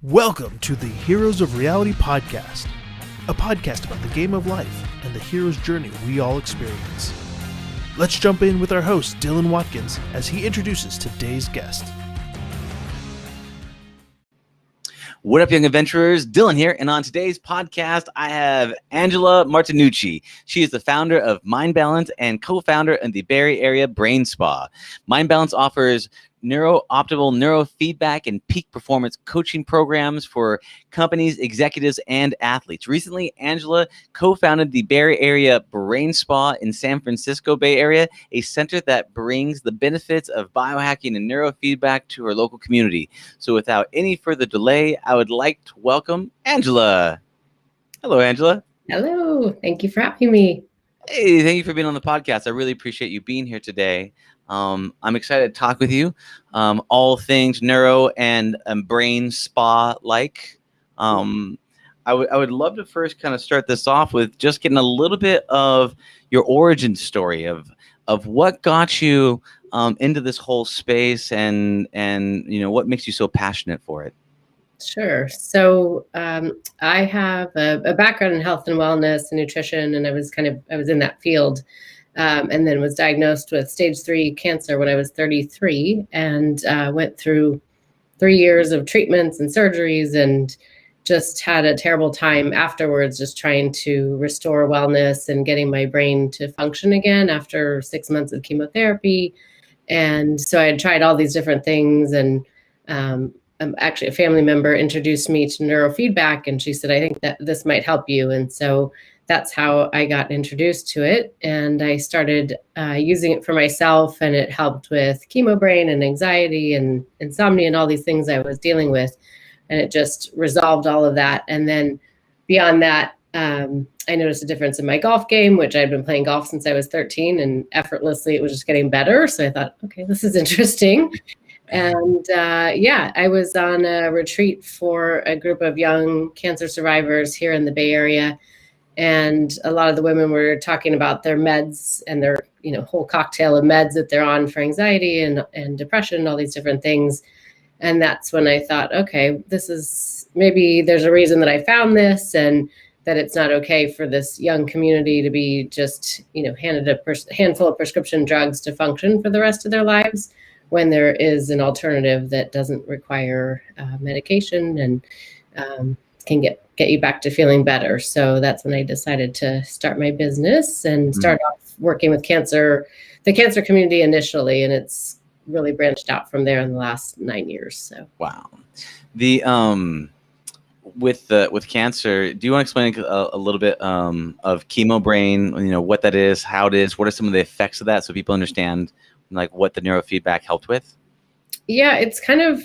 Welcome to the Heroes of Reality podcast, a podcast about the game of life and the hero's journey we all experience. Let's jump in with our host, Dylan Watkins, as he introduces today's guest. What up, young adventurers? Dylan here, and on today's podcast, I have Angela Martinucci. She is the founder of Mind Balance and co-founder of the Bay Area Brain Spa. Mind Balance offers NeurOptimal Neurofeedback and peak performance coaching programs for companies, executives, and athletes. Recently, Angela co-founded the Bay Area Brain Spa in San Francisco Bay Area, a center that brings the benefits of biohacking and neurofeedback to her local community. So without any further delay, I would like to welcome Angela. Hello, Angela. Hello. Thank you for having me. Hey, thank you for being on the podcast. I really appreciate you being here today. I'm excited to talk with you. All things neuro and brain spa like. I would love to first kind of start this off with just getting a little bit of your origin story of what got you into this whole space and you know what makes you so passionate for it. Sure. So I have a background in health and wellness and nutrition, and I was in that field. And then was diagnosed with stage 3 cancer when I was 33 and went through 3 years of treatments and surgeries and just had a terrible time afterwards, just trying to restore wellness and getting my brain to function again after 6 months of chemotherapy. And so I had tried all these different things, and actually a family member introduced me to neurofeedback, and she said, I think that this might help you. And so that's how I got introduced to it. And I started using it for myself, and it helped with chemo brain and anxiety and insomnia and all these things I was dealing with. And it just resolved all of that. And then beyond that, I noticed a difference in my golf game, which I'd been playing golf since I was 13, and effortlessly it was just getting better. So I thought, okay, this is interesting. And I was on a retreat for a group of young cancer survivors here in the Bay Area. And a lot of the women were talking about their meds and their, whole cocktail of meds that they're on for anxiety and depression, all these different things. And that's when I thought, okay, maybe there's a reason that I found this, and that it's not okay for this young community to be just, handed a handful of prescription drugs to function for the rest of their lives, when there is an alternative that doesn't require medication and can get you back to feeling better. So that's when I decided to start my business and start off working with the cancer community initially, and it's really branched out from there in the last 9 years. So wow. The with cancer, do you want to explain a little bit of chemo brain? What that is, how it is, what are some of the effects of that, so people understand like what the neurofeedback helped with? Yeah, it's kind of,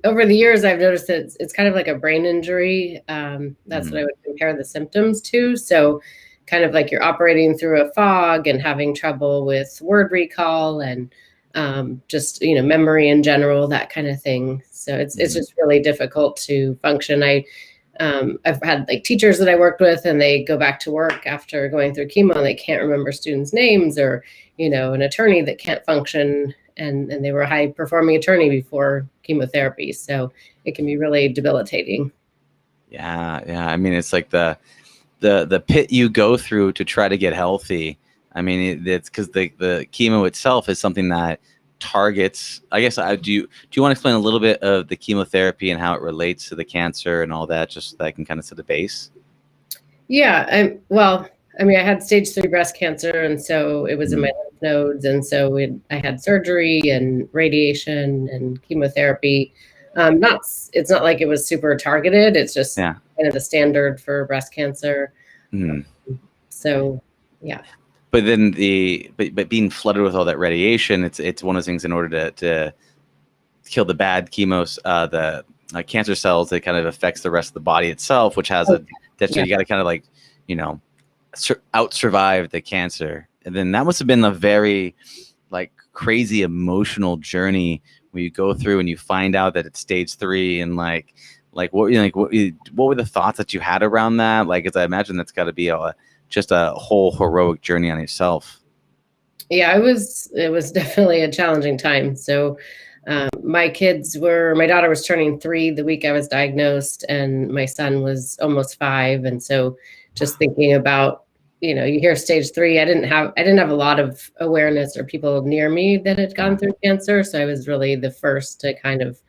over the years, I've noticed that it's kind of like a brain injury. That's what I would compare the symptoms to. So kind of like you're operating through a fog and having trouble with word recall and just, memory in general, that kind of thing. So it's just really difficult to function. I've had like teachers that I worked with, and they go back to work after going through chemo and they can't remember students' names, or, an attorney that can't function, and they were a high performing attorney before chemotherapy. So it can be really debilitating. Yeah. I mean, it's like the pit you go through to try to get healthy. I mean, it's because the chemo itself is something that targets, I guess. Do you want to explain a little bit of the chemotherapy and how it relates to the cancer and all that, just so that I can kind of set the base? Yeah. I had stage 3 breast cancer, and so it was in my lymph nodes. And so I had surgery and radiation and chemotherapy. It's not like it was super targeted. It's just kind of the standard for breast cancer. So, yeah. But then but being flooded with all that radiation, it's one of those things. In order to kill the bad chemos, the cancer cells, that kind of affects the rest of the body itself, which has you got to kind of like, out survive the cancer. And then that must have been a very like crazy emotional journey where you go through and you find out that it's stage 3, and what were the thoughts that you had around that? Like, as I imagine that's got to be just a whole heroic journey on yourself. Yeah, it was definitely a challenging time. So My daughter was turning 3 the week I was diagnosed, and my son was almost 5. And so just thinking about, you hear stage 3, I didn't have a lot of awareness or people near me that had gone through cancer. So I was really the first to kind of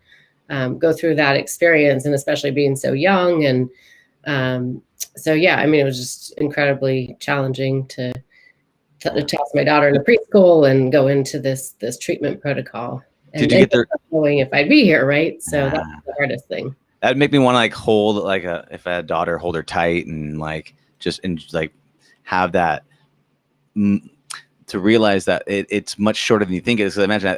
go through that experience, and especially being so young. And so, yeah, I mean, it was just incredibly challenging to toss my daughter into preschool and go into this treatment protocol. And Did you get there? Knowing if I'd be here, right? So that's the hardest thing. That'd make me want to like hold like if I had a daughter, hold her tight and like have that to realize that it's much shorter than you think it is. So imagine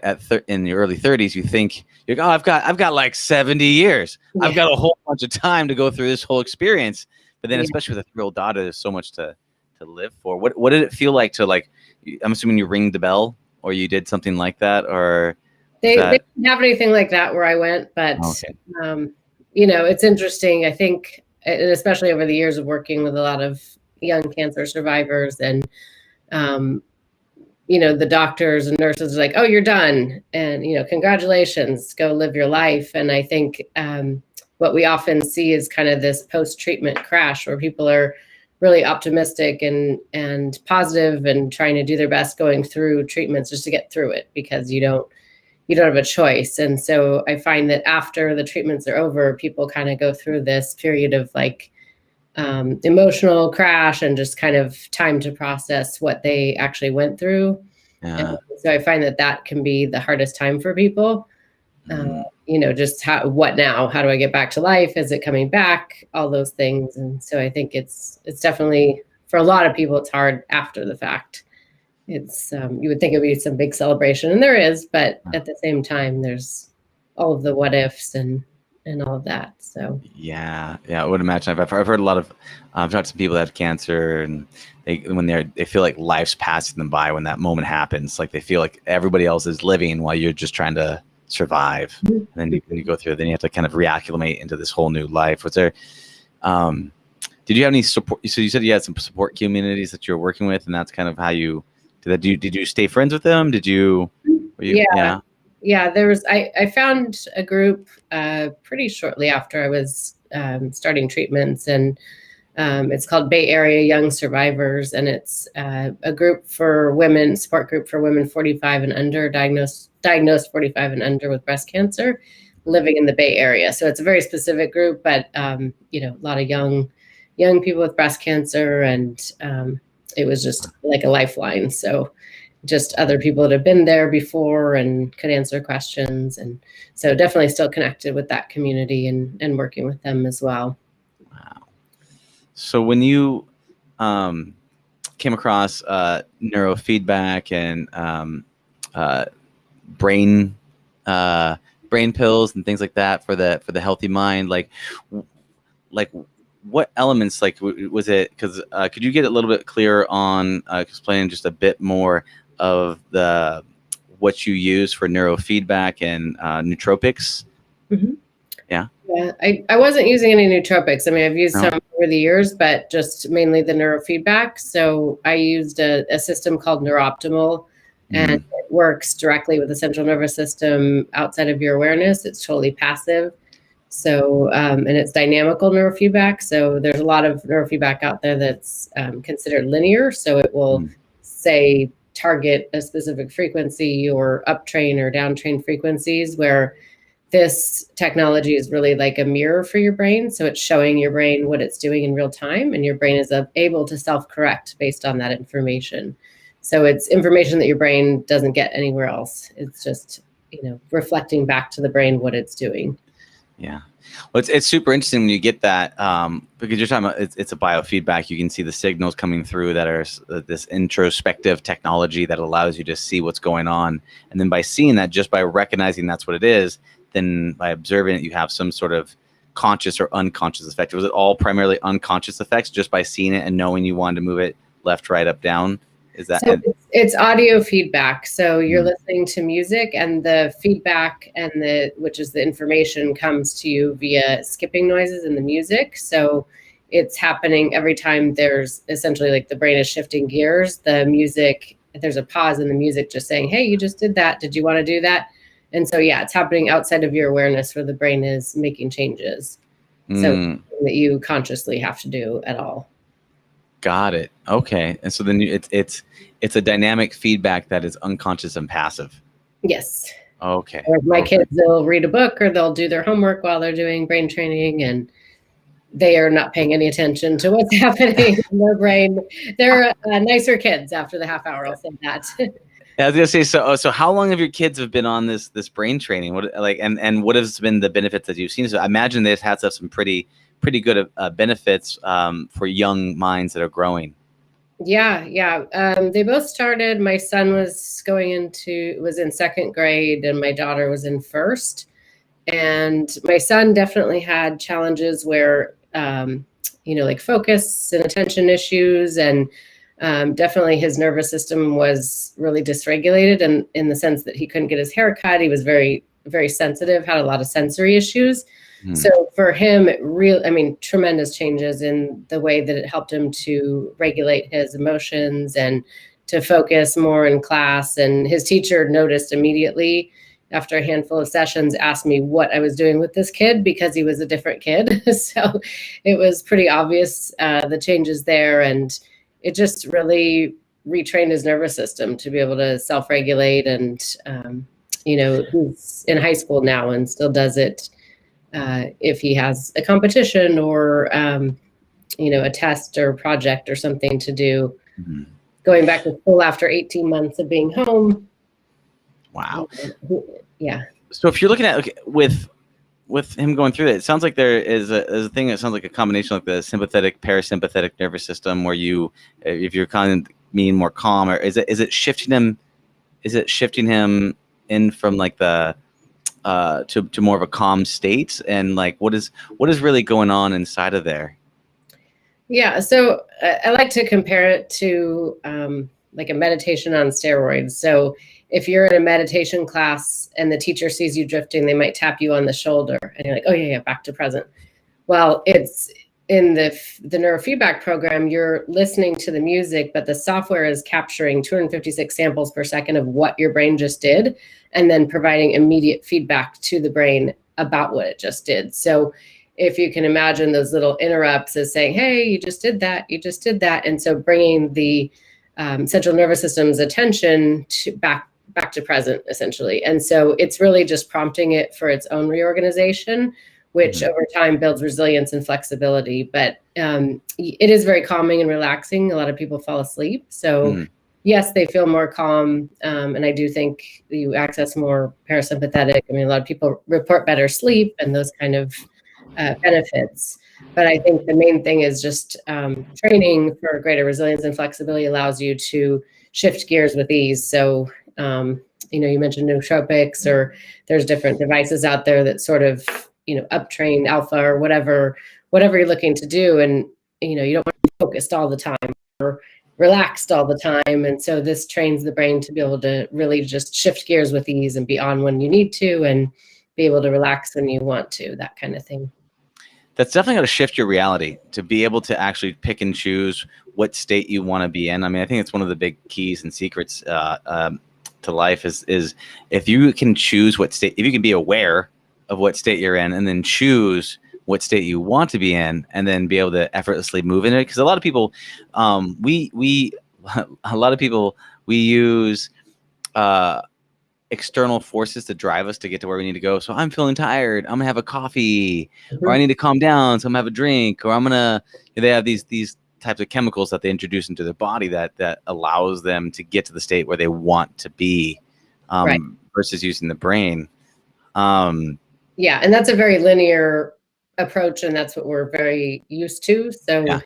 in your early 30s, you think you're I've got like 70 years. Yeah. I've got a whole bunch of time to go through this whole experience. But then, especially with a 3-year-old daughter, there's so much to live for. What did it feel like to like? I'm assuming you ring the bell or you did something like that, or they didn't have anything like that where I went. But it's interesting. I think, and especially over the years of working with a lot of young cancer survivors, and the doctors and nurses are like, "Oh, you're done," and congratulations, go live your life. And I think what we often see is kind of this post-treatment crash where people are really optimistic and positive and trying to do their best going through treatments just to get through it, because you don't have a choice. And so I find that after the treatments are over, people kind of go through this period of like emotional crash and just kind of time to process what they actually went through. And so I find that can be the hardest time for people. Just what now? How do I get back to life? Is it coming back? All those things. And so I think it's definitely, for a lot of people, it's hard after the fact. It's you would think it'd be some big celebration, and there is, but at the same time, there's all of the what ifs and all of that. So yeah, I would imagine. I've heard a lot of I've talked to some people that have cancer, and they feel like life's passing them by when that moment happens. Like they feel like everybody else is living while you're just trying to survive. And then you go through, then you have to kind of reacclimate into this whole new life. Was there did you have any support? So you said you had some support communities that you're working with, and that's kind of how you did that. Did you stay friends with them? Yeah, there was, I found a group pretty shortly after I was starting treatments, and it's called Bay Area Young Survivors, and it's a group for women, support group for women 45 and under, diagnosed 45 and under with breast cancer, living in the Bay Area. So it's a very specific group, but a lot of young people with breast cancer, and it was just like a lifeline. So just other people that have been there before and could answer questions. And so definitely still connected with that community and working with them as well. Wow. So when you came across neurofeedback and brain pills and things like that for the healthy mind, like what elements, like was it, because could you get a little bit clearer on explaining just a bit more of what you use for neurofeedback and nootropics? Mm-hmm. Yeah, I wasn't using any nootropics. I mean, I've used some over the years, but just mainly the neurofeedback. So I used a system called NeurOptimal, and it works directly with the central nervous system outside of your awareness. It's totally passive. So, and it's dynamical neurofeedback. So there's a lot of neurofeedback out there that's considered linear. So it will say, target a specific frequency or uptrain or downtrain frequencies, where this technology is really like a mirror for your brain. So it's showing your brain what it's doing in real time, and your brain is able to self-correct based on that information. So it's information that your brain doesn't get anywhere else. It's just, reflecting back to the brain what it's doing. Yeah. Well, it's super interesting when you get that, because you're talking about it's a biofeedback. You can see the signals coming through that are this introspective technology that allows you to see what's going on. And then by seeing that, just by recognizing that's what it is, then by observing it, you have some sort of conscious or unconscious effect. Was it all primarily unconscious effects just by seeing it and knowing you wanted to move it left, right, up, down? Is that it's audio feedback. So you're listening to music, and the feedback which is the information, comes to you via skipping noises in the music. So it's happening every time there's essentially like the brain is shifting gears. The music, there's a pause in the music just saying, hey, you just did that. Did you want to do that? And so, yeah, it's happening outside of your awareness where the brain is making changes. So that you consciously have to do at all. Got it. Okay. And so then it's a dynamic feedback that is unconscious and passive. Yes. Okay. Or my kids, they'll read a book or they'll do their homework while they're doing brain training, and they are not paying any attention to what's happening in their brain. They're nicer kids after the half hour. I'll say that. I was gonna say, so how long have your kids have been on this brain training? What and what has been the benefits that you've seen? So I imagine this has to have some pretty good benefits for young minds that are growing. Yeah. They both started. My son was in second grade, and my daughter was in first. And my son definitely had challenges where, like focus and attention issues, and definitely his nervous system was really dysregulated, and in the sense that he couldn't get his hair cut. He was very, very sensitive, had a lot of sensory issues. So for him, tremendous changes in the way that it helped him to regulate his emotions and to focus more in class. And his teacher noticed immediately after a handful of sessions, asked me what I was doing with this kid because he was a different kid. So it was pretty obvious, the changes there. And it just really retrained his nervous system to be able to self-regulate. And, he's in high school now and still does it if he has a competition or, a test or project or something to do. Going back to school after 18 months of being home. Wow. Yeah. So if you're looking at with him going through it, it sounds like there is a thing that sounds like a combination of the sympathetic parasympathetic nervous system, where if you're kind of being more calm, or is it shifting him? Is it shifting him in from like the to more of a calm state? And like what is really going on inside of there? Yeah. So I like to compare it to like a meditation on steroids. So if you're in a meditation class and the teacher sees you drifting, they might tap you on the shoulder and you're like, oh yeah, back to present. Well, it's in the neurofeedback program, you're listening to the music, but the software is capturing 256 samples per second of what your brain just did, and then providing immediate feedback to the brain about what it just did. So if you can imagine those little interrupts as saying, hey, you just did that. And so bringing the central nervous system's attention back to present, essentially. And so it's really just prompting it for its own reorganization, which over time builds resilience and flexibility. But it is very calming and relaxing. A lot of people fall asleep. So yes, they feel more calm. And I do think you access more parasympathetic. I mean, a lot of people report better sleep and those kind of benefits. But I think the main thing is just training for greater resilience and flexibility allows you to shift gears with ease. So, you mentioned nootropics, or there's different devices out there that sort of, uptrain alpha or whatever you're looking to do. And, you don't want to be focused all the time or relaxed all the time. And so this trains the brain to be able to really just shift gears with ease and be on when you need to and be able to relax when you want to, that kind of thing. That's definitely going to shift your reality, to be able to actually pick and choose what state you want to be in. I mean, I think it's one of the big keys and secrets to life is if you can choose what state, if you can be aware of what state you're in and then choose what state you want to be in and then be able to effortlessly move in it. Because a lot of people, we use external forces to drive us to get to where we need to go. So I'm feeling tired, I'm gonna have a coffee, or I need to calm down, so I'm gonna have a drink, or they have these types of chemicals that they introduce into their body that allows them to get to the state where they want to be, right, versus using the brain. Yeah, and that's a very linear approach, and that's what we're very used to. So yeah.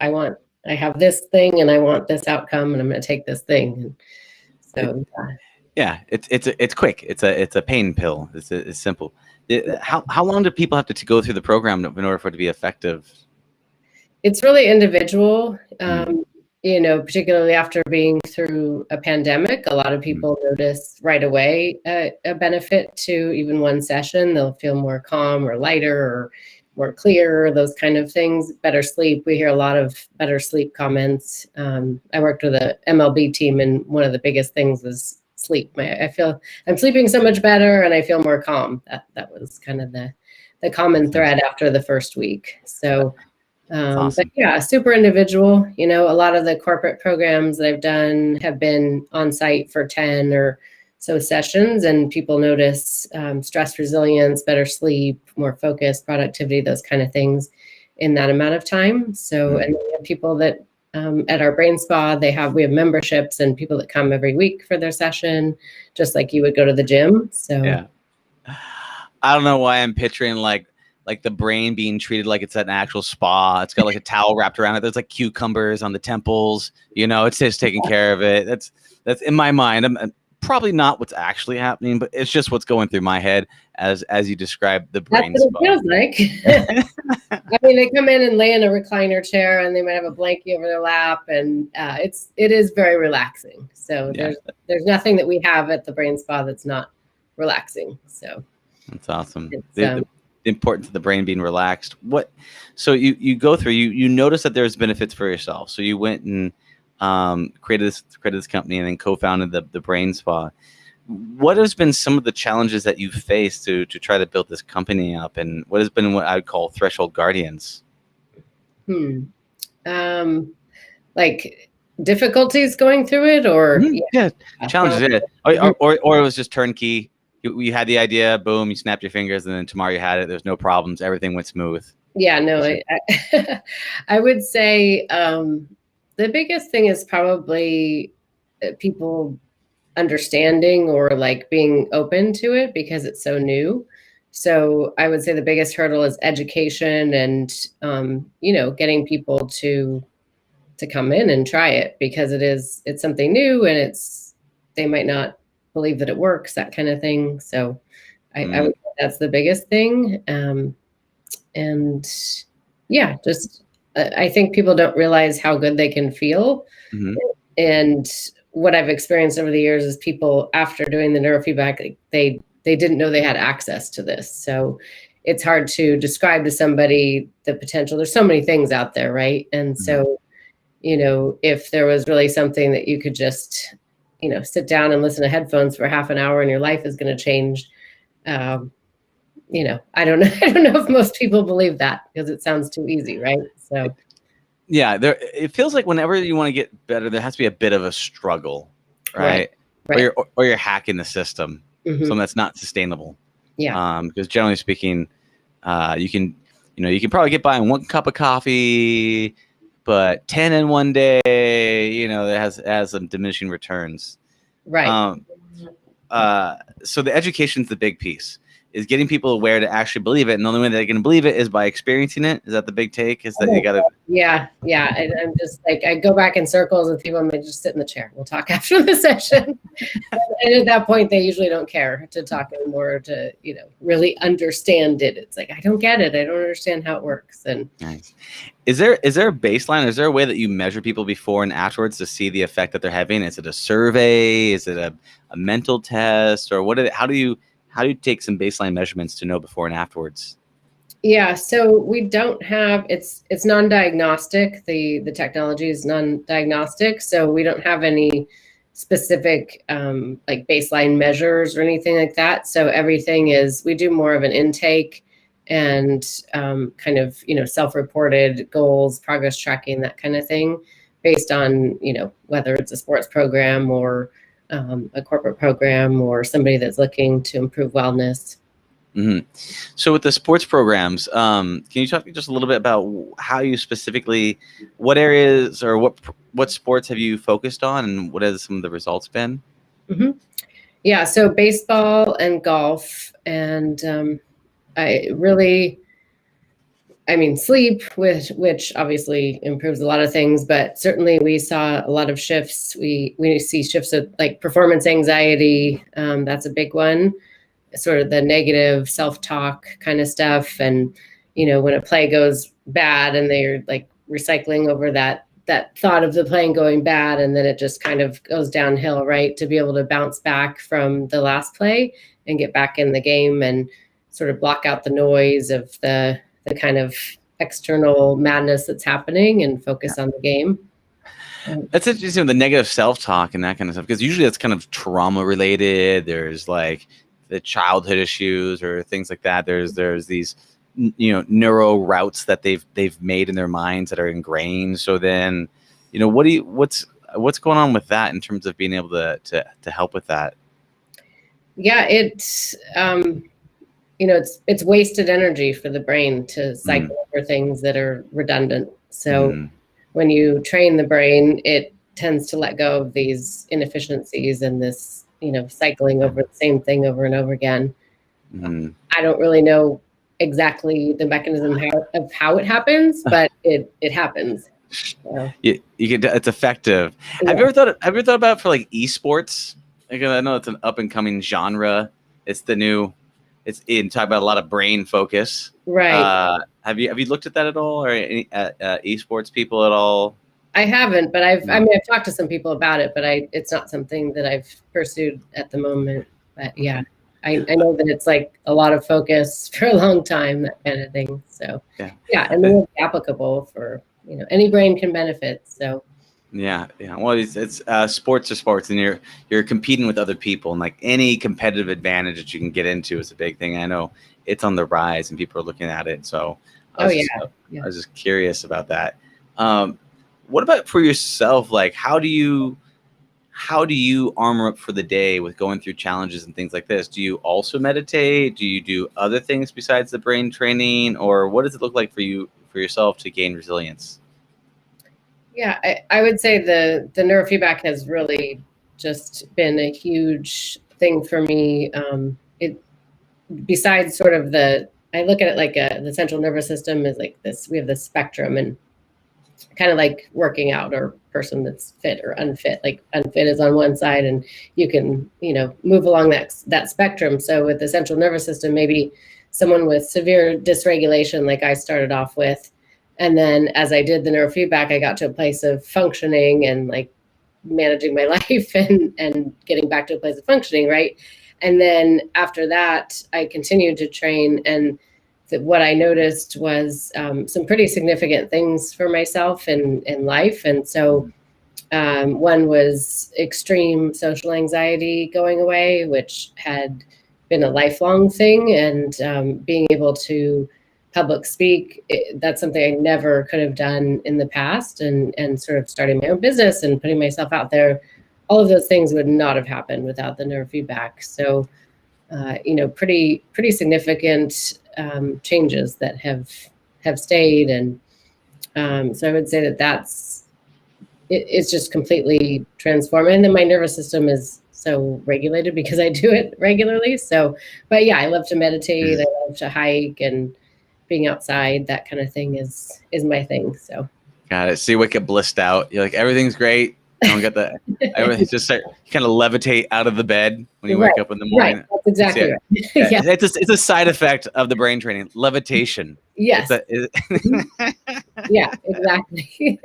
I have this thing and I want this outcome and I'm going to take this thing. And so yeah, it's quick. It's a pain pill. It's simple. How long do people have to go through the program in order for it to be effective? It's really individual. Particularly after being through a pandemic, a lot of people notice right away a benefit to even one session. They'll feel more calm or lighter or more clear, those kind of things. Better sleep. We hear a lot of better sleep comments. I worked with a MLB team, and one of the biggest things was sleep. I feel I'm sleeping so much better and I feel more calm. That was kind of the common thread after the first week. So, Awesome. but yeah, super individual. You know, a lot of the corporate programs that I've done have been on site for 10 or so sessions, and people notice stress resilience, better sleep, more focus, productivity, those kind of things in that amount of time. So, and we have people that at our brain spa, we have memberships and people that come every week for their session, just like you would go to the gym. So yeah, I don't know why I'm picturing like the brain being treated like it's at an actual spa. It's got like a towel wrapped around it. There's like cucumbers on the temples. You know, it's just taking care of it. That's in my mind. I'm probably not what's actually happening, but it's just what's going through my head as you describe the brain that's spa. what it feels like. I mean, they come in and lay in a recliner chair, and they might have a blankie over their lap, and it is very relaxing. So there's nothing that we have at the brain spa that's not relaxing. So that's awesome. The importance of the brain being relaxed. So you go through, you notice that there's benefits for yourself. So you went and created this company and then co-founded the brain spa. What has been some of the challenges that you've faced to try to build this company up, and what has been what I would call threshold guardians? Like difficulties going through it, or challenges, or it was just turnkey. You had the idea, boom, you snapped your fingers, and then tomorrow you had it. There's no problems. Everything went smooth. Yeah, no, I would say the biggest thing is probably people understanding or like being open to it because it's so new. So I would say the biggest hurdle is education and, getting people to come in and try it, because it's something new and they might not believe that it works, that kind of thing. So I would say that's the biggest thing. And yeah, just I think people don't realize how good they can feel. And what I've experienced over the years is people, after doing the neurofeedback, they didn't know they had access to this. So it's hard to describe to somebody the potential. There's so many things out there, right? And so, if there was really something that you could just, sit down and listen to headphones for half an hour and your life is going to change. I don't know. I don't know if most people believe that, because it sounds too easy, right? So. Yeah, it feels like whenever you want to get better, there has to be a bit of a struggle, right? Or you're hacking the system, something that's not sustainable. Yeah. Because generally speaking, you can probably get by on 1 cup of coffee, but 10 in one day, that has some diminishing returns. Right. So the education's the big piece. Is getting people aware to actually believe it, and the only way they're going to believe it is by experiencing it. Is that the big take? Is that you got to? Yeah. And I'm just like, I go back in circles with people, and they just sit in the chair. We'll talk after the session, and at that point, they usually don't care to talk anymore, to really understand it. It's like, I don't get it. I don't understand how it works. And nice. Is there a baseline? Is there a way that you measure people before and afterwards to see the effect that they're having? Is it a survey? Is it a mental test, or how do you take some baseline measurements to know before and afterwards? Yeah, so we don't have, it's non-diagnostic. The technology is non-diagnostic, so we don't have any specific like baseline measures or anything like that. So everything is, we do more of an intake and kind of, self-reported goals, progress tracking, that kind of thing, based on, whether it's a sports program or a corporate program or somebody that's looking to improve wellness. So with the sports programs, can you talk just a little bit about how you specifically, what areas or what sports have you focused on, and what has some of the results been? Yeah, so baseball and golf, and sleep, which obviously improves a lot of things, but certainly we saw a lot of shifts. We see shifts of like performance anxiety. That's a big one, sort of the negative self-talk kind of stuff. And, when a play goes bad and they're like recycling over that thought of the plane going bad, and then it just kind of goes downhill, right? To be able to bounce back from the last play and get back in the game and sort of block out the noise of the kind of external madness that's happening and focus on the game. That's interesting, the negative self-talk and that kind of stuff, because usually that's kind of trauma related. There's like the childhood issues or things like that. There's these neuro routes that they've made in their minds that are ingrained. So then, what's going on with that in terms of being able to help with that? Yeah, it's it's wasted energy for the brain to cycle over things that are redundant. So when you train the brain, it tends to let go of these inefficiencies and this, cycling over the same thing over and over again. I don't really know exactly the mechanism of how it happens, but it happens. So. It's effective. Yeah. Have you ever thought about for like esports? Because I know it's an up and coming genre. It's talk about a lot of brain focus. Right. Have you looked at that at all, or any esports people at all? I haven't, but I've talked to some people about it, but it's not something that I've pursued at the moment. But yeah, I know that it's like a lot of focus for a long time, that kind of thing. So yeah, and then it's applicable for any brain can benefit. So. Yeah. Well, it's sports are sports, and you're competing with other people, and like any competitive advantage that you can get into is a big thing. I know it's on the rise, and people are looking at it. So I was just curious about that. What about for yourself? Like, how do you armor up for the day with going through challenges and things like this? Do you also meditate? Do you do other things besides the brain training, or what does it look like for yourself to gain resilience? Yeah, I would say the neurofeedback has really just been a huge thing for me. Besides sort of I look at it like the central nervous system is like this. We have this spectrum, and kind of like working out or person that's fit or unfit. Like unfit is on one side, and you can move along that spectrum. So with the central nervous system, maybe someone with severe dysregulation, like I started off with. And then as I did the neurofeedback, I got to a place of functioning and like managing my life and getting back to a place of functioning, right? And then after that, I continued to train. And what I noticed was some pretty significant things for myself in life. And so one was extreme social anxiety going away, which had been a lifelong thing. And being able to public speak, that's something I never could have done in the past, and sort of starting my own business and putting myself out there, all of those things would not have happened without the neurofeedback. So, pretty significant changes that have stayed. And so I would say it's just completely transformed. And then my nervous system is so regulated because I do it regularly. So, but yeah, I love to meditate. I love to hike, and being outside, that kind of thing is my thing. So got it. So you wake up blissed out. You're like, everything's great. I don't get that. Everything's just you kind of levitate out of the bed when you wake up in the morning. Right. That's exactly right. Yeah. It's a side effect of the brain training, levitation. Yes. Yeah, exactly.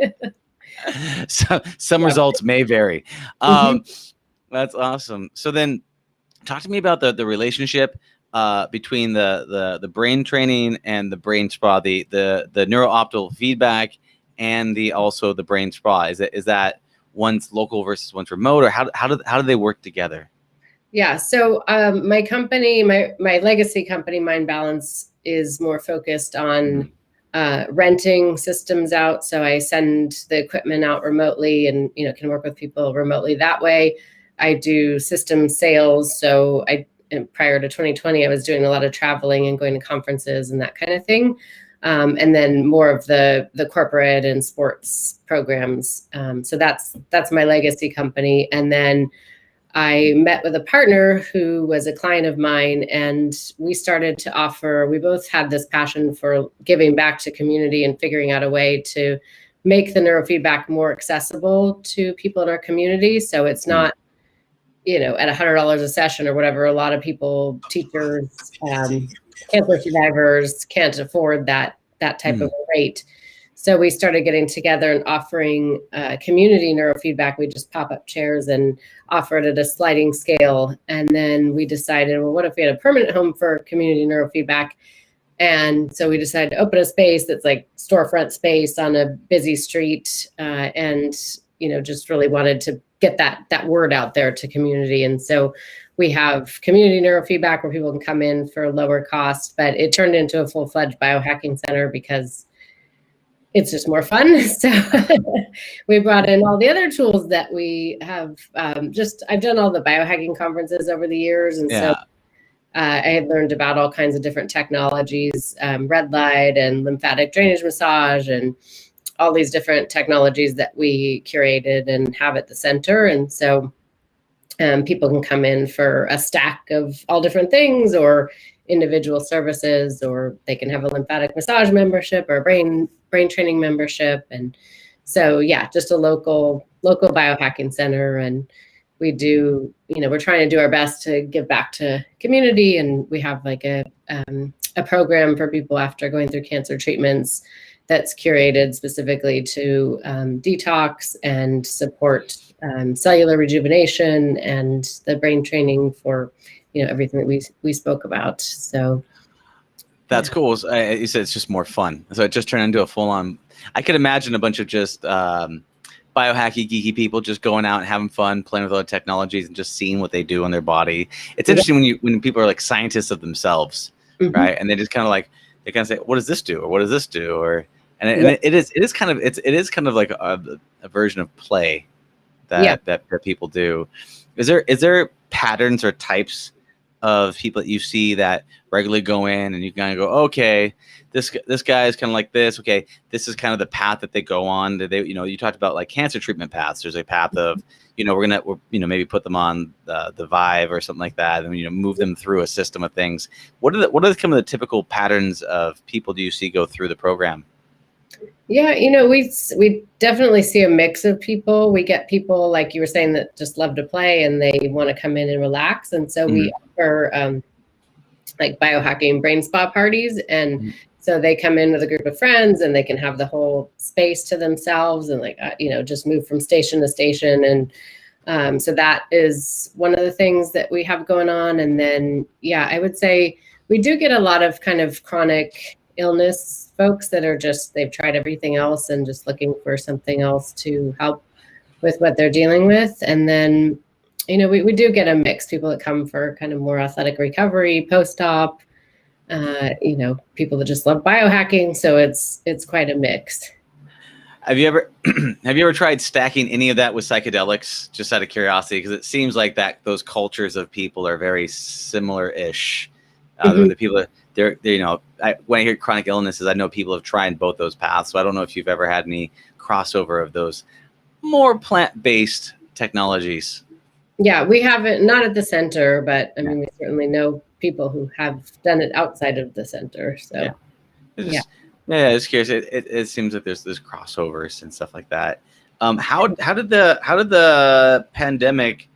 So some results may vary. That's awesome. So then talk to me about the relationship between the brain training and the brain spa, the NeurOptimal feedback, and also the brain spa. Is that one's local versus one's remote, or how do they work together? Yeah. So my company, my legacy company, Mind Balance, is more focused on renting systems out. So I send the equipment out remotely, and can work with people remotely that way. I do system sales. So prior to 2020, I was doing a lot of traveling and going to conferences and that kind of thing. And then more of the corporate and sports programs. So that's my legacy company. And then I met with a partner who was a client of mine, and we started to offer, we both had this passion for giving back to community and figuring out a way to make the neurofeedback more accessible to people in our community. So it's not, at $100 a session or whatever. A lot of people, teachers, cancer survivors can't afford that type of a rate. So we started getting together and offering community neurofeedback. We just pop up chairs and offer it at a sliding scale. And then we decided, well, what if we had a permanent home for community neurofeedback? And so we decided to open a space that's like storefront space on a busy street, and just really wanted to get that word out there to community. And so we have community neurofeedback where people can come in for lower cost, but it turned into a full-fledged biohacking center because it's just more fun. So we brought in all the other tools that we have. I've done all the biohacking conferences over the years. And so I had learned about all kinds of different technologies, red light and lymphatic drainage massage and all these different technologies that we curated and have at the center. And so people can come in for a stack of all different things or individual services, or they can have a lymphatic massage membership or a brain training membership. And so, just a local biohacking center. And we do, we're trying to do our best to give back to community. And we have like a program for people after going through cancer treatments that's curated specifically to detox and support cellular rejuvenation and the brain training for, everything that we spoke about. So that's cool. You said it's just more fun. So it just turned into a full-on, I could imagine a bunch of just biohacky, geeky people just going out and having fun, playing with other technologies and just seeing what they do on their body. It's interesting when people are like scientists of themselves, right? And they just kind of say, what does this do? Or what does this do? And it is kind of like a version of play that people do. Is there patterns or types of people that you see that regularly go in and you kind of go, okay, this guy is kind of like this. Okay, this is kind of the path that they go on. You talked about like cancer treatment paths. There's a path of, we're maybe put them on the Vive or something like that, and move them through a system of things. What are some of the typical patterns of people do you see go through the program? Yeah, we definitely see a mix of people. We get people, like you were saying, that just love to play and they want to come in and relax. And so we offer like biohacking brain spa parties. And so they come in with a group of friends and they can have the whole space to themselves and just move from station to station. And so that is one of the things that we have going on. And then, I would say we do get a lot of kind of chronic illness folks that are they've tried everything else and just looking for something else to help with what they're dealing with. And then, we do get a mix, people that come for kind of more athletic recovery, post-op, people that just love biohacking. So it's quite a mix. Have you ever tried stacking any of that with psychedelics, just out of curiosity? Because it seems like those cultures of people are very similar-ish. The people when I hear chronic illnesses, I know people have tried both those paths. So I don't know if you've ever had any crossover of those more plant-based technologies. Yeah, we haven't, not at the center, but I mean, we certainly know people who have done it outside of the center. So it's curious. It seems like there's crossovers and stuff like that. How did the pandemic,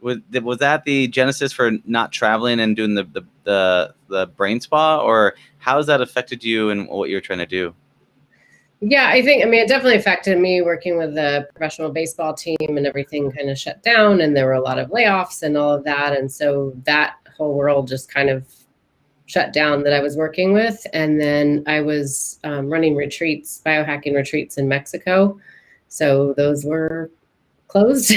was that the genesis for not traveling and doing the brain spa, or how has that affected you and what you're trying to do? Yeah, it definitely affected me working with the professional baseball team, and everything kind of shut down and there were a lot of layoffs and all of that. And so that whole world just kind of shut down that I was working with. And then I was running retreats, biohacking retreats in Mexico. So those were closed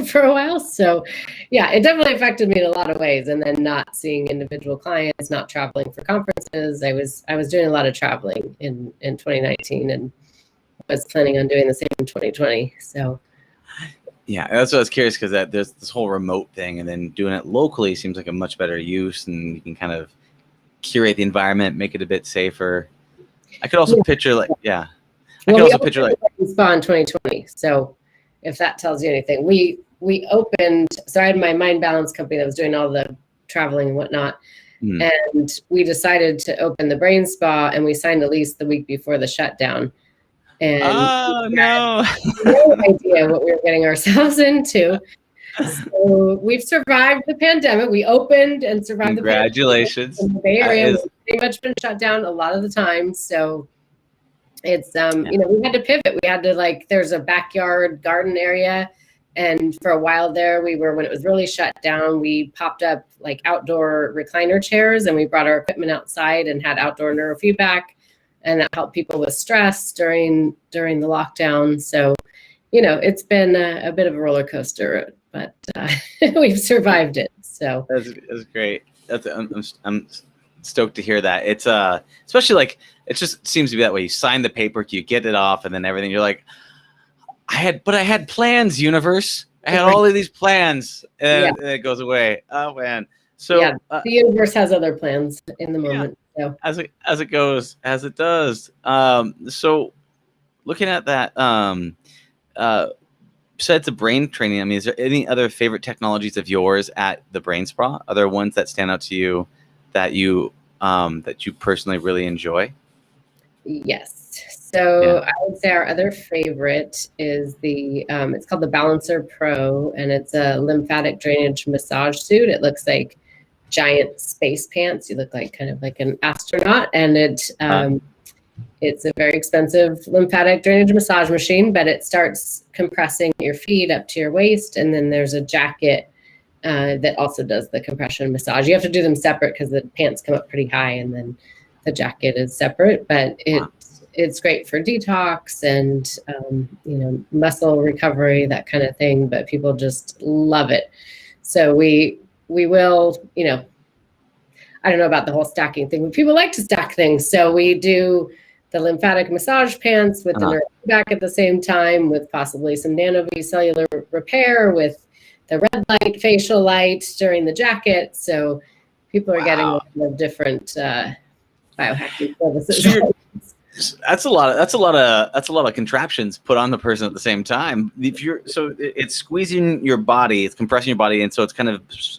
for a while. So it definitely affected me in a lot of ways. And then not seeing individual clients, not traveling for conferences. I was doing a lot of traveling in 2019 and was planning on doing the same in 2020. So that's what I was curious, because there's this whole remote thing, and then doing it locally seems like a much better use, and you can kind of curate the environment, make it a bit safer. I could also picture spa in 2020. So if that tells you anything, we opened, so I had my Mind Balance company that was doing all the traveling and whatnot. And we decided to open the brain spa, and we signed a lease the week before the shutdown. And no idea what we were getting ourselves into. So we've survived the pandemic. We opened and survived. Congratulations. The Bay Area has pretty much been shut down a lot of the time. So it's, we had to pivot. We had to, there's a backyard garden area. And for a while there, when it was really shut down, we popped up outdoor recliner chairs, and we brought our equipment outside and had outdoor neurofeedback. And that helped people with stress during the lockdown. So it's been a bit of a roller coaster, but we've survived it. So that's great. I'm stoked to hear that. It's especially like it just seems to be that way. You sign the paperwork, you get it off, and then everything. You're like, I had plans, universe. I had all of these plans, and it goes away. Oh man. So the universe has other plans in the moment. So as it goes, as it does. So looking at that, besides the brain training, I mean, is there any other favorite technologies of yours at the Brain Spa? Are there ones that stand out to you that you personally really enjoy? Yes. So I would say our other favorite is it's called the Balancer Pro, and it's a lymphatic drainage massage suit. It looks like giant space pants. You look like kind of like an astronaut, and it's a very expensive lymphatic drainage massage machine, but it starts compressing your feet up to your waist, and then there's a jacket that also does the compression massage. You have to do them separate because the pants come up pretty high, and then the jacket is separate, but it's great for detox and muscle recovery, that kind of thing, but people just love it. So we will, I don't know about the whole stacking thing, but people like to stack things. So we do the lymphatic massage pants with the Neurofeedback at the same time, with possibly some cellular repair, with the red light, facial light during the jacket. So people are getting a lot of different biohacking services. So that's a lot of contraptions put on the person at the same time. It's squeezing your body, it's compressing your body, and so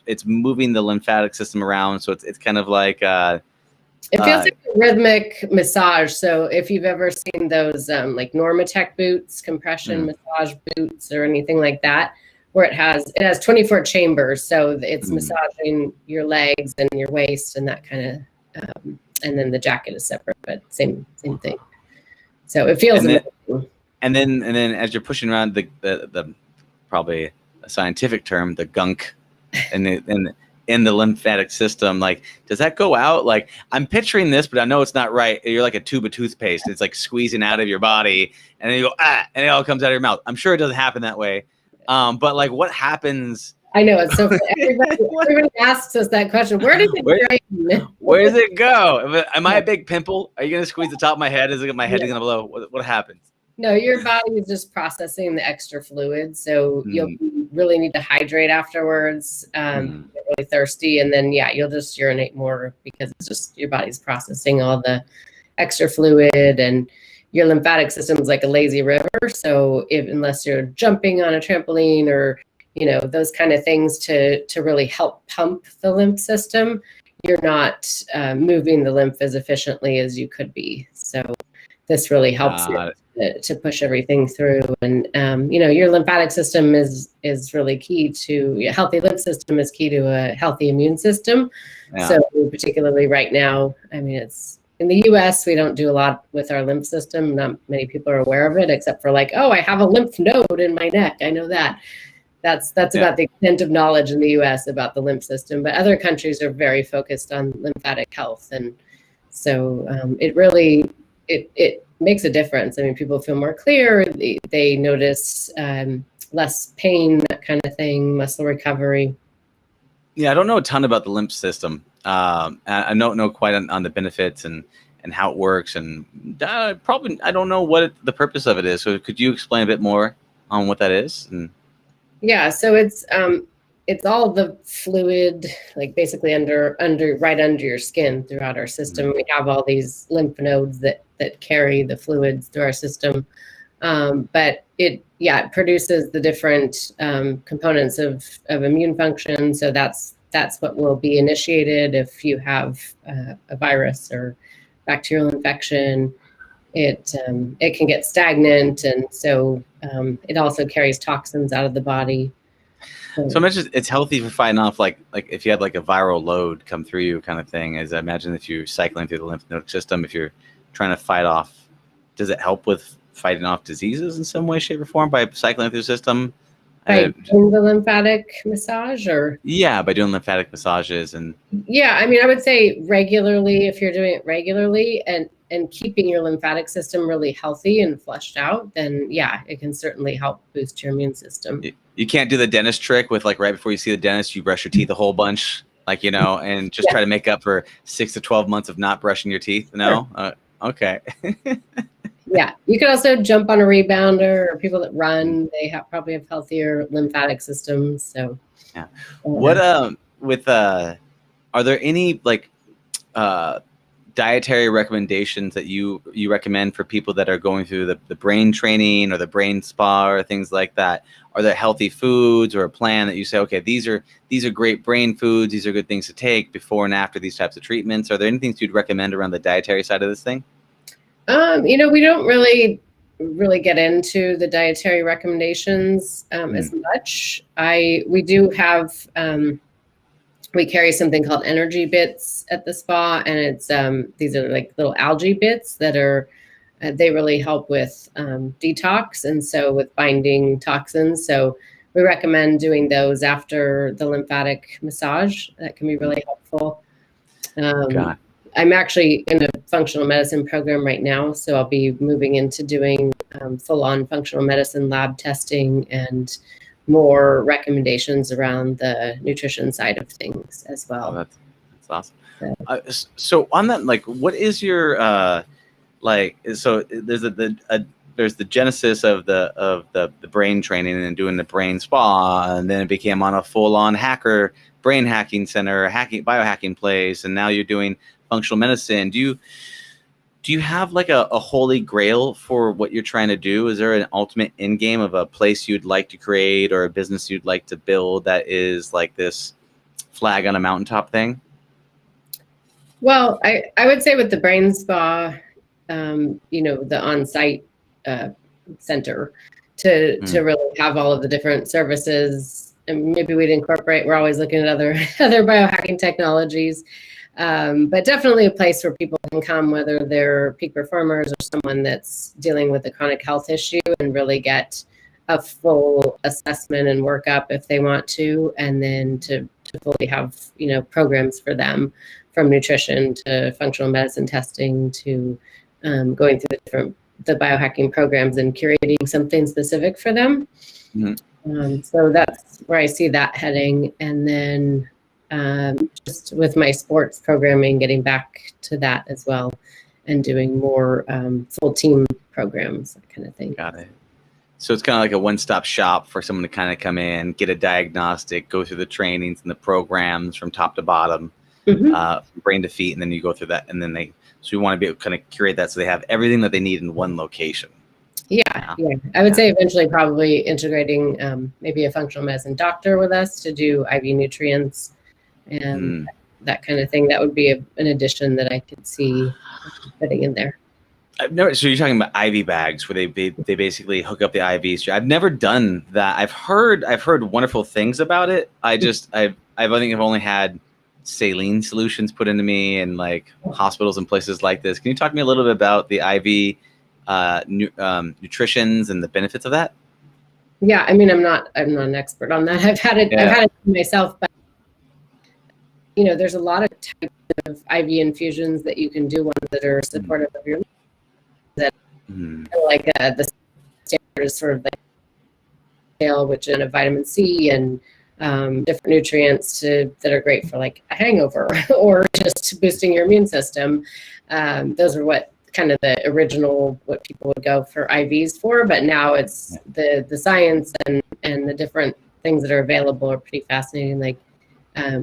it's moving the lymphatic system around. So it's kind of like it feels like a rhythmic massage. So if you've ever seen those like Normatec boots, compression massage boots, or anything like that, where it has 24 chambers. So it's massaging your legs and your waist and that kind of. And then the jacket is separate, but same thing. So it feels amazing. And then as you're pushing around the probably a scientific term, the gunk in the lymphatic system, like, does that go out? Like, I'm picturing this, but I know it's not right. You're like a tube of toothpaste. It's like squeezing out of your body, and then you go, and it all comes out of your mouth. I'm sure it doesn't happen that way. But like, what happens? I know, it's so everybody asks us that question. Where does it drain? Where does it go? Am I a big pimple? Are you going to squeeze the top of my head? Is my head going to blow? What happens? No, your body is just processing the extra fluid. So you'll really need to hydrate afterwards. Get really thirsty. And then, you'll just urinate more because it's just your body's processing all the extra fluid, and your lymphatic system is like a lazy river. So unless you're jumping on a trampoline or those kind of things to really help pump the lymph system, you're not moving the lymph as efficiently as you could be. So this really helps to push everything through. And, your lymphatic system is really key to a healthy lymph system, is key to a healthy immune system. Yeah. So particularly right now, I mean, it's in the US, we don't do a lot with our lymph system. Not many people are aware of it, except for like, I have a lymph node in my neck. I know that. That's about the extent of knowledge in the US about the lymph system, but other countries are very focused on lymphatic health. And so it really, it makes a difference. I mean, people feel more clear, they notice less pain, that kind of thing, muscle recovery. Yeah, I don't know a ton about the lymph system. I don't know quite on the benefits and how it works. And probably, I don't know what the purpose of it is. So could you explain a bit more on what that is? Yeah, so it's all the fluid, like basically right under your skin throughout our system. We have all these lymph nodes that carry the fluids through our system. But it produces the different components of immune function. So that's what will be initiated if you have a virus or bacterial infection. It can get stagnant, and so it also carries toxins out of the body. So I imagine it's healthy for fighting off like if you had like a viral load come through you kind of thing. As I imagine if you're cycling through the lymphatic system, if you're trying to fight off, does it help with fighting off diseases in some way, shape, or form by cycling through the system? By doing the lymphatic massage, or? Yeah, by doing lymphatic massages. And yeah, I mean, I would say regularly, if you're doing it regularly, and and keeping your lymphatic system really healthy and flushed out, then yeah, it can certainly help boost your immune system. You can't do the dentist trick with like right before you see the dentist, you brush your teeth a whole bunch, like, you know, and just try to make up for 6 to 12 months of not brushing your teeth. No? Sure. Okay. Yeah. You can also jump on a rebounder, or people that run, they probably have healthier lymphatic systems. So yeah. What, are there any like, dietary recommendations that you recommend for people that are going through the brain training or the brain spa or things like that? Are there healthy foods or a plan that you say, okay, these are great brain foods, these are good things to take before and after these types of treatments? Are there anything you'd recommend around the dietary side of this thing? You know, we don't really get into the dietary recommendations as much. We do have we carry something called energy bits at the spa, and it's these are like little algae bits that are they really help with detox, and so with binding toxins. So we recommend doing those after the lymphatic massage. That can be really helpful. I'm actually in a functional medicine program right now, so I'll be moving into doing full-on functional medicine lab testing and more recommendations around the nutrition side of things as well. Oh, that's awesome. So on that, like, what is your so there's there's the genesis of the brain training and doing the brain spa, and then it became on a full-on brain hacking center, biohacking place, and now you're doing functional medicine. Do you have like a holy grail for what you're trying to do? Is there an ultimate end game of a place you'd like to create or a business you'd like to build that is like this flag on a mountaintop thing? Well, I would say with the brain spa, you know, the on-site center to really have all of the different services, and maybe we'd incorporate, we're always looking at other biohacking technologies. But definitely a place where people can come, whether they're peak performers or someone that's dealing with a chronic health issue, and really get a full assessment and workup if they want to, and then to fully have, you know, programs for them, from nutrition to functional medicine testing to going through the biohacking programs and curating something specific for them. So that's where I see that heading. And then just with my sports programming, getting back to that as well, and doing more full team programs, that kind of thing. Got it. So it's kind of like a one-stop shop for someone to kind of come in, get a diagnostic, go through the trainings and the programs from top to bottom, from brain to feet, and then you go through that, and then so we want to be able to kind of curate that so they have everything that they need in one location. Yeah. I would say eventually probably integrating maybe a functional medicine doctor with us to do IV nutrients and that kind of thing. That would be an addition that I could see fitting in there. So you're talking about IV bags where they basically hook up the IVs. I've never done that. I've heard wonderful things about it. I think I've only had saline solutions put into me in like hospitals and places like this. Can you talk to me a little bit about the IV nutritions and the benefits of that? Yeah, I mean, I'm not an expert on that. I've had it myself, but you know, there's a lot of types of IV infusions that you can do, ones that are supportive of your that like the standard is sort of like scale, which in a vitamin C and different nutrients that are great for like a hangover or just boosting your immune system. Those are what kind of the original, what people would go for IVs for, but now it's the science and the different things that are available are pretty fascinating. Like,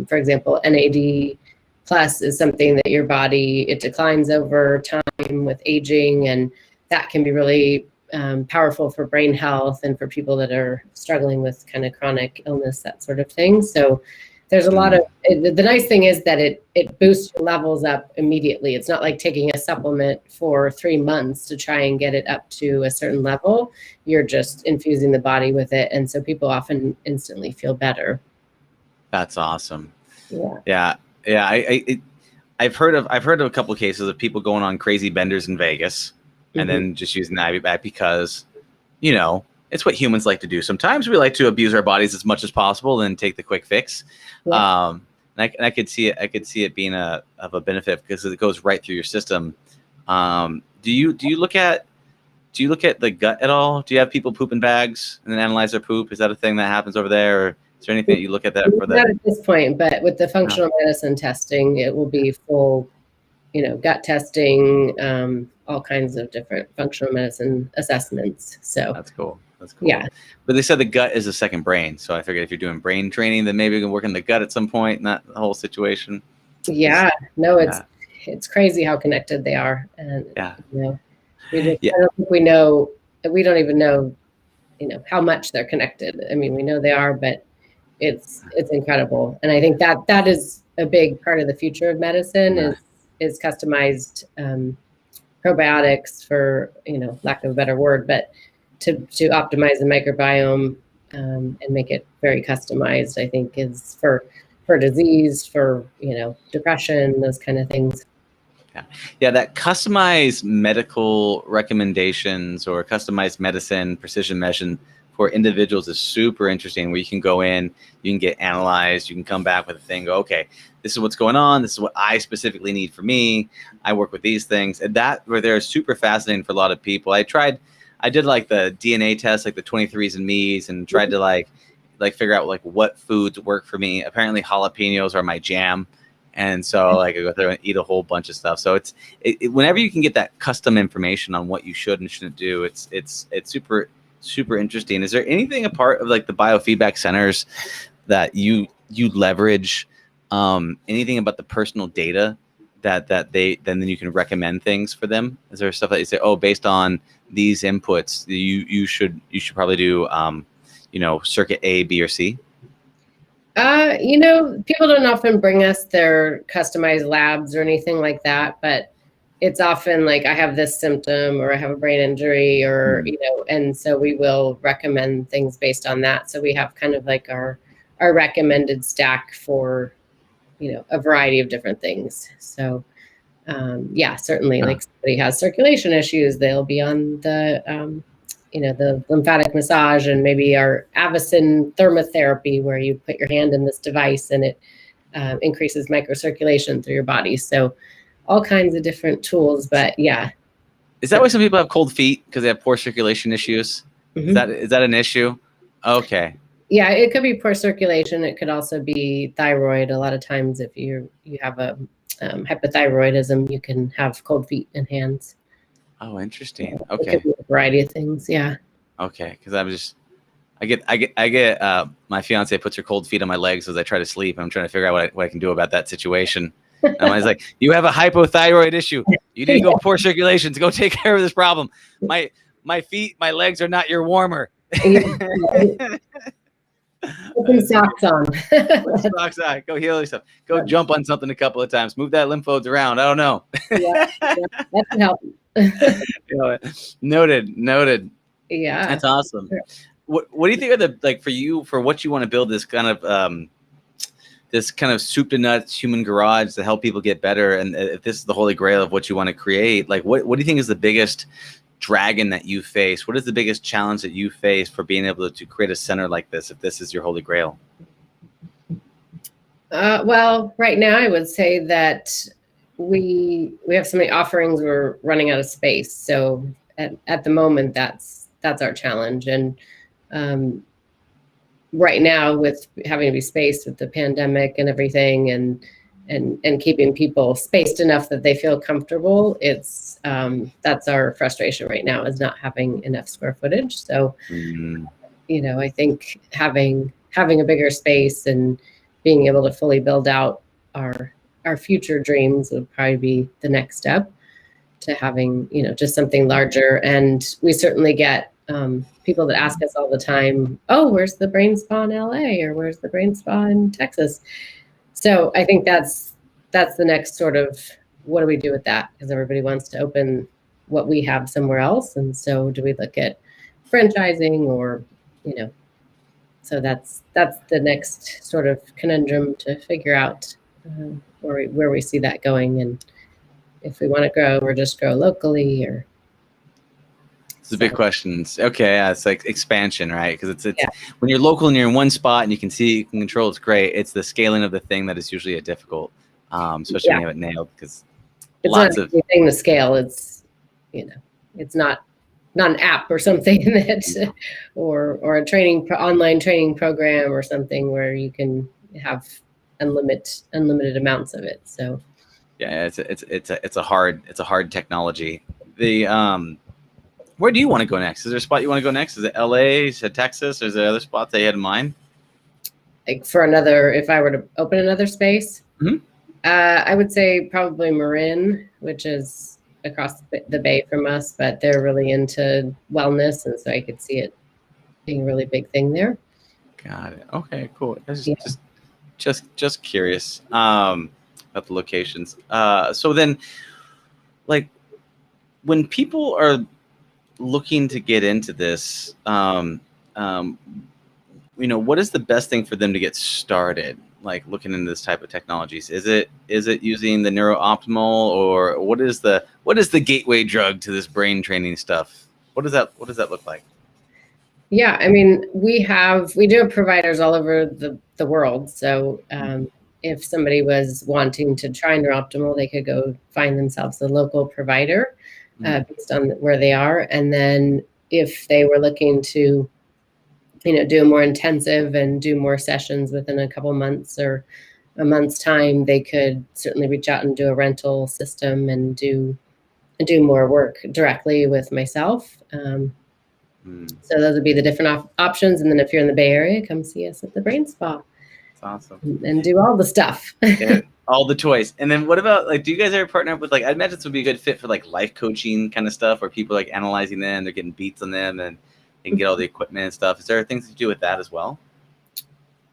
for example, NAD plus is something that your body, it declines over time with aging, and that can be really powerful for brain health and for people that are struggling with kind of chronic illness, that sort of thing. So there's a lot of, the nice thing is that it boosts your levels up immediately. It's not like taking a supplement for 3 months to try and get it up to a certain level. You're just infusing the body with it. And so people often instantly feel better. That's awesome. Yeah. I've heard of a couple of cases of people going on crazy benders in Vegas and then just using the IV bag because, you know, it's what humans like to do. Sometimes we like to abuse our bodies as much as possible and take the quick fix. Yeah. And I could see it being of a benefit because it goes right through your system. Do you look at the gut at all? Do you have people poop in bags and then analyze their poop? Is that a thing that happens over there, or is there anything that you look at that for Not at this point, but with the functional medicine testing, it will be full, gut testing, all kinds of different functional medicine assessments. So that's cool. Yeah. But they said the gut is a second brain. So I figured if you're doing brain training, then maybe you can work in the gut at some point in that whole situation. Yeah. No, it's crazy how connected they are. And, yeah. I don't think we don't even know, how much they're connected. I mean, we know they are, but it's incredible. And I think that is a big part of the future of medicine is customized probiotics, for, lack of a better word, but to optimize the microbiome and make it very customized, I think is for disease, for, depression, those kind of things. Yeah, that customized medical recommendations or customized medicine, precision medicine for individuals is super interesting, where you can go in, you can get analyzed, you can come back with a thing, go, okay, this is what's going on, this is what I specifically need for me, I work with these things. And that where they're super fascinating for a lot of people. I did like the DNA test, like the 23andMe's, and tried to like figure out like what foods work for me. Apparently jalapenos are my jam. And so like I go through and eat a whole bunch of stuff. So it's whenever you can get that custom information on what you should and shouldn't do, it's super, super interesting. Is there anything a part of like the biofeedback centers that you leverage, anything about the personal data that then you can recommend things for them? Is there stuff that you say, oh, based on these inputs, you should probably do, circuit A, B, or C? People don't often bring us their customized labs or anything like that, but it's often like, I have this symptom, or I have a brain injury, or, and so we will recommend things based on that. So we have kind of like our recommended stack for, a variety of different things. So, certainly, like somebody has circulation issues, they'll be on the, the lymphatic massage, and maybe our Avicin thermotherapy, where you put your hand in this device and it increases microcirculation through your body. So all kinds of different tools, but yeah. Is that why some people have cold feet, because they have poor circulation issues? Mm-hmm. Is that an issue? Okay. Yeah, it could be poor circulation. It could also be thyroid. A lot of times if you have a hypothyroidism, you can have cold feet and hands. Oh, interesting. Okay. It could be a variety of things. Yeah. Okay. Because I get my fiance puts her cold feet on my legs as I try to sleep. I'm trying to figure out what I can do about that situation. And I was like, you have a hypothyroid issue. You need to go poor circulation to go take care of this problem. My legs are not your warmer. Put some socks on. Socks on. Go heal yourself. Go jump on something a couple of times. Move that lymph nodes around. I don't know. That can help. Noted. Yeah, that's awesome. Sure. What do you think are for what you want to build this kind of soup to nuts human garage to help people get better, and if this is the holy grail of what you want to create, like what do you think is the biggest dragon that you face? What is the biggest challenge that you face for being able to create a center like this, if this is your holy grail? Well, right now I would say that we have so many offerings, we're running out of space. So at the moment, that's our challenge. And right now, with having to be spaced with the pandemic and everything, and keeping people spaced enough that they feel comfortable, it's that's our frustration right now, is not having enough square footage. So I think having a bigger space and being able to fully build out our future dreams would probably be the next step to having, just something larger. And we certainly get people that ask us all the time, oh, where's the brain spa in LA, or where's the brain spa in Texas? So I think that's the next sort of, what do we do with that? Because everybody wants to open what we have somewhere else. And so do we look at franchising, or, so that's the next sort of conundrum to figure out where we see that going, and if we want to grow or just grow locally, or. It's the big questions. Okay, yeah, it's like expansion, right? Because it's when you're local and you're in one spot and you can see, you can control, it's great. It's the scaling of the thing that is usually difficult, especially when you have it nailed. Because it's lots not of anything to scale. It's, it's not an app or something that, or a online training program or something where you can have unlimited amounts of it. So yeah, it's a hard technology. Where do you want to go next? Is there a spot you want to go next? Is it LA? Is it Texas? Or is there other spots that you had in mind? like if I were to open another space, I would say probably Marin, which is across the bay from us, but they're really into wellness, and so I could see it being a really big thing there. Got it. Okay, cool. I was Yeah. just curious about the locations. So then, like, when people are looking to get into this, what is the best thing for them to get started? Like looking into this type of technologies, is it using the NeurOptimal, or what is the gateway drug to this brain training stuff? What does that look like? Yeah, I mean, we do have providers all over the world. So if somebody was wanting to try NeurOptimal, they could go find themselves a local provider based on where they are. And then if they were looking to, do a more intensive and do more sessions within a couple months or a month's time, they could certainly reach out and do a rental system and do more work directly with myself. So those would be the different options. And then if you're in the Bay Area, come see us at the Brain Spa. That's awesome. And do all the stuff. Yeah, all the toys. And then what about, like, do you guys ever partner up with, like, I imagine this would be a good fit for like life coaching kind of stuff, where people like analyzing them, they're getting beats on them, and they can get all the equipment and stuff. Is there things to do with that as well?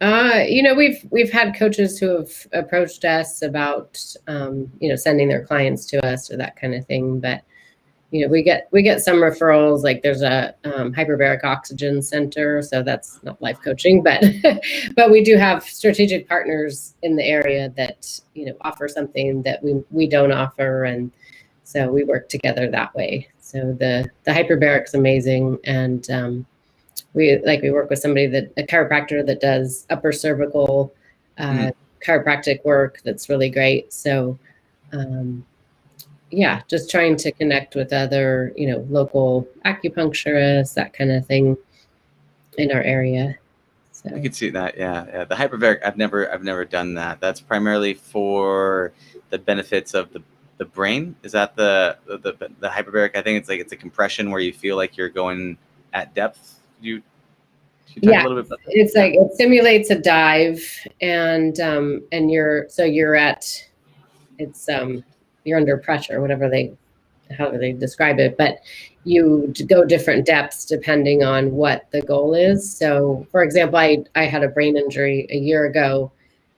We've had coaches who have approached us about, sending their clients to us or that kind of thing. But, we get some referrals. Like there's a hyperbaric oxygen center, so that's not life coaching, but but we do have strategic partners in the area that offer something that we don't offer, and so we work together that way. So the hyperbaric is amazing, and we work with a chiropractor that does upper cervical chiropractic work. That's really great. So. Just trying to connect with other, local acupuncturists, that kind of thing in our area. So I could see that. Yeah. The hyperbaric, I've never done that. That's primarily for the benefits of the brain. Is that the hyperbaric? I think it's a compression where you feel like you're going at depth. Can you talk a little bit about that? It's like it simulates a dive, and you're under pressure, however they describe it, but you go different depths depending on what the goal is. So for example, I had a brain injury a year ago,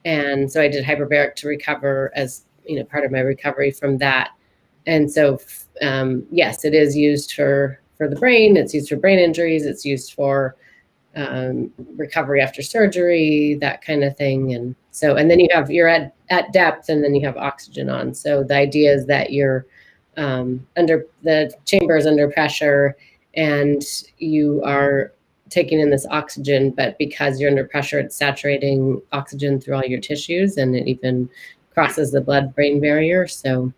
and so I did hyperbaric to recover as part of my recovery from that. And so yes, it is used for the brain. It's used for brain injuries. It's used for recovery after surgery, that kind of thing. And then you're at depth, and then you have oxygen on. So the idea is that you're under the chamber is under pressure, and you are taking in this oxygen, but because you're under pressure, it's saturating oxygen through all your tissues, and it even crosses the blood-brain barrier. So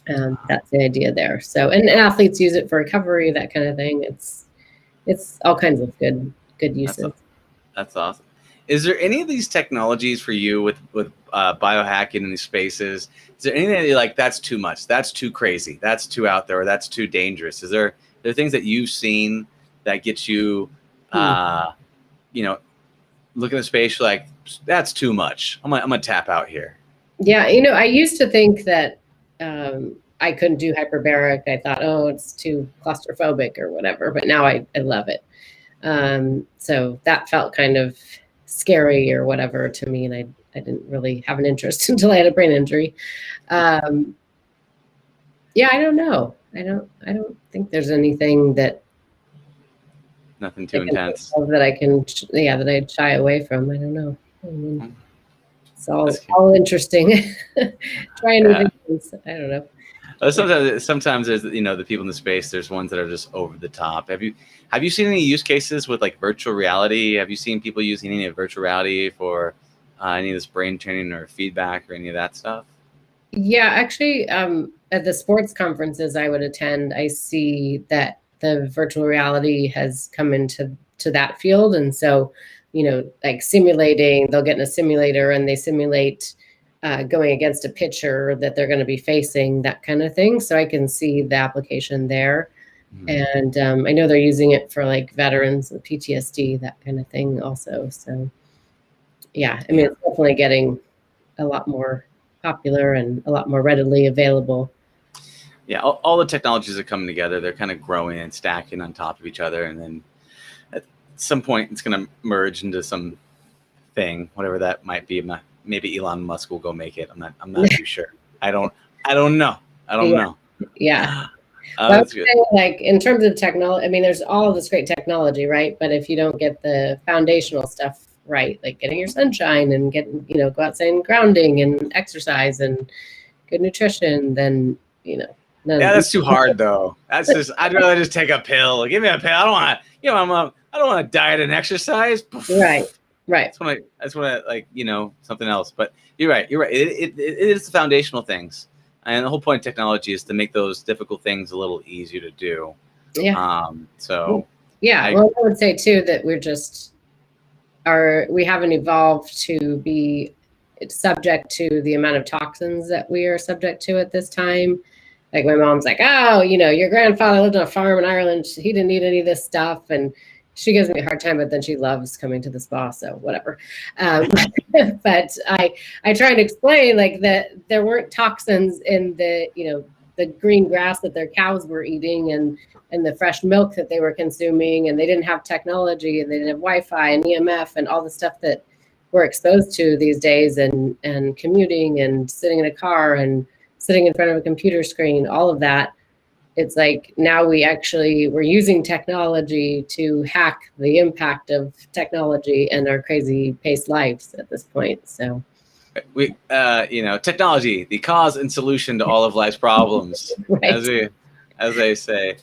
that's the idea there. So, and athletes use it for recovery, that kind of thing. It's all kinds of good uses. That's awesome. Is there any of these technologies for you with biohacking in these spaces? Is there anything that you're like, that's too much, that's too crazy, that's too out there, or that's too dangerous? Is there things that you've seen that get you, look in the space, you're like, that's too much, I'm gonna tap out here? Yeah, I used to think that I couldn't do hyperbaric. I thought, it's too claustrophobic or whatever, but now I love it. So that felt kind of scary or whatever to me, and I didn't really have an interest until I had a brain injury. I don't know. I don't think there's anything nothing too intense that that I'd shy away from. I don't know. I mean, it's all interesting. Trying new things. I don't know. Sometimes there's the people in the space. There's ones that are just over the top. Have you seen any use cases with like virtual reality? Have you seen people using any of virtual reality for any of this brain training or feedback or any of that stuff? Yeah, actually, at the sports conferences I would attend, I see that the virtual reality has come into that field. And so, like simulating, they'll get in a simulator and they simulate going against a pitcher that they're going to be facing, that kind of thing. So I can see the application there. And I know they're using it for like veterans with PTSD, that kind of thing also. So yeah, I mean, it's definitely getting a lot more popular and a lot more readily available. Yeah, all the technologies are coming together. They're kind of growing and stacking on top of each other. And then at some point, it's going to merge into some thing, whatever that might be. Maybe Elon Musk will go make it. I'm not too sure. I don't know. Yeah. That's good. Like in terms of technology, I mean, there's all this great technology, right? But if you don't get the foundational stuff right, like getting your sunshine and go outside and grounding and exercise and good nutrition, then, that's too hard though. That's just, I'd rather just take a pill. Give me a pill. I don't want to, I don't want to diet and exercise. Right. I just want to something else. But you're right. It is the foundational things. And the whole point of technology is to make those difficult things a little easier to do. Yeah. I would say too that we haven't evolved to be subject to the amount of toxins that we are subject to at this time. Like my mom's like, oh, your grandfather lived on a farm in Ireland. He didn't need any of this stuff. And she gives me a hard time, but then she loves coming to the spa. So whatever. But I try to explain like that there weren't toxins in the green grass that their cows were eating and the fresh milk that they were consuming. And they didn't have technology and they didn't have Wi-Fi and EMF and all the stuff that we're exposed to these days and commuting and sitting in a car and sitting in front of a computer screen, all of that. It's like now we're using technology to hack the impact of technology and our crazy paced lives at this point. So we, technology, the cause and solution to all of life's problems, right. as they say.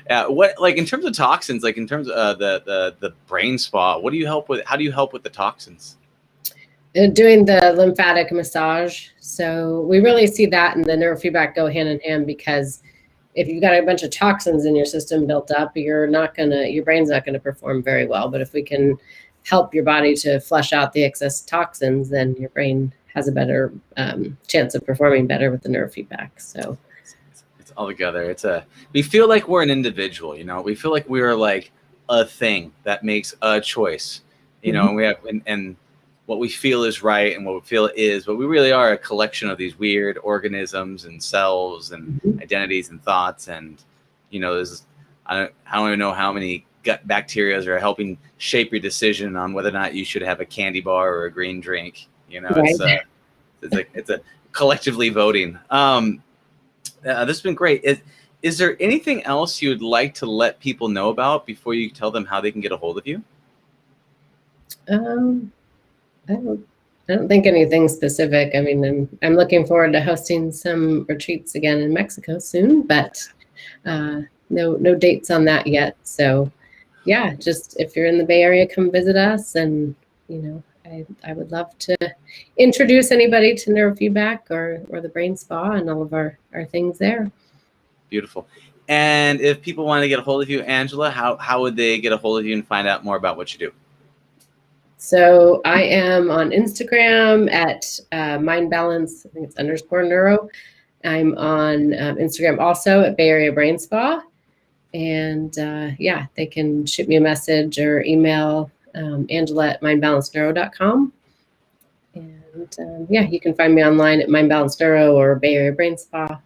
What, like in terms of toxins, like in terms of the brain spa, what do you help with? How do you help with the toxins? Doing the lymphatic massage. So we really see that and the neurofeedback go hand in hand, because if you've got a bunch of toxins in your system built up, your brain's not gonna perform very well. But if we can help your body to flush out the excess toxins, then your brain has a better chance of performing better with the neurofeedback. So it's all together. We feel like we're an individual, we feel like we're like a thing that makes a choice, and we have, and what we feel is right and what we feel is, but we really are a collection of these weird organisms and cells and identities and thoughts. And, I don't even know how many gut bacteria are helping shape your decision on whether or not you should have a candy bar or a green drink. Right. It's a collectively voting. This has been great. Is there anything else you would like to let people know about before you tell them how they can get a hold of you? I don't think anything specific. I mean, I'm looking forward to hosting some retreats again in Mexico soon, but no dates on that yet. So yeah, just if you're in the Bay Area, come visit us. And, I would love to introduce anybody to neurofeedback or the brain spa and all of our things there. Beautiful. And if people want to get a hold of you, Angela, how would they get a hold of you and find out more about what you do? So I am on Instagram at Mind Balance, I think it's _neuro. I'm on Instagram also at Bay Area Brain Spa. And they can shoot me a message or email Angela at mindbalanceneuro.com. And you can find me online at Mind Balance Neuro or Bay Area Brain Spa.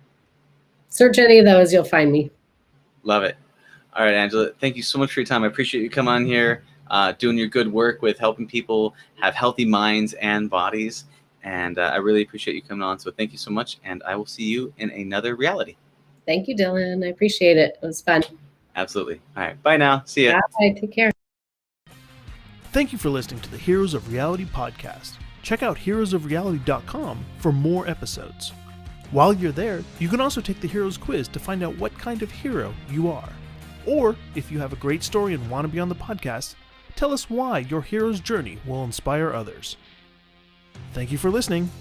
Search any of those, you'll find me. Love it. All right, Angela, thank you so much for your time. I appreciate you coming on here. Doing your good work with helping people have healthy minds and bodies. And I really appreciate you coming on. So thank you so much. And I will see you in another reality. Thank you, Dylan. I appreciate it. It was fun. Absolutely. All right. Bye now. See ya. Bye. Take care. Thank you for listening to the Heroes of Reality podcast. Check out heroesofreality.com for more episodes. While you're there, you can also take the Heroes quiz to find out what kind of hero you are. Or if you have a great story and want to be on the podcast, tell us why your hero's journey will inspire others. Thank you for listening.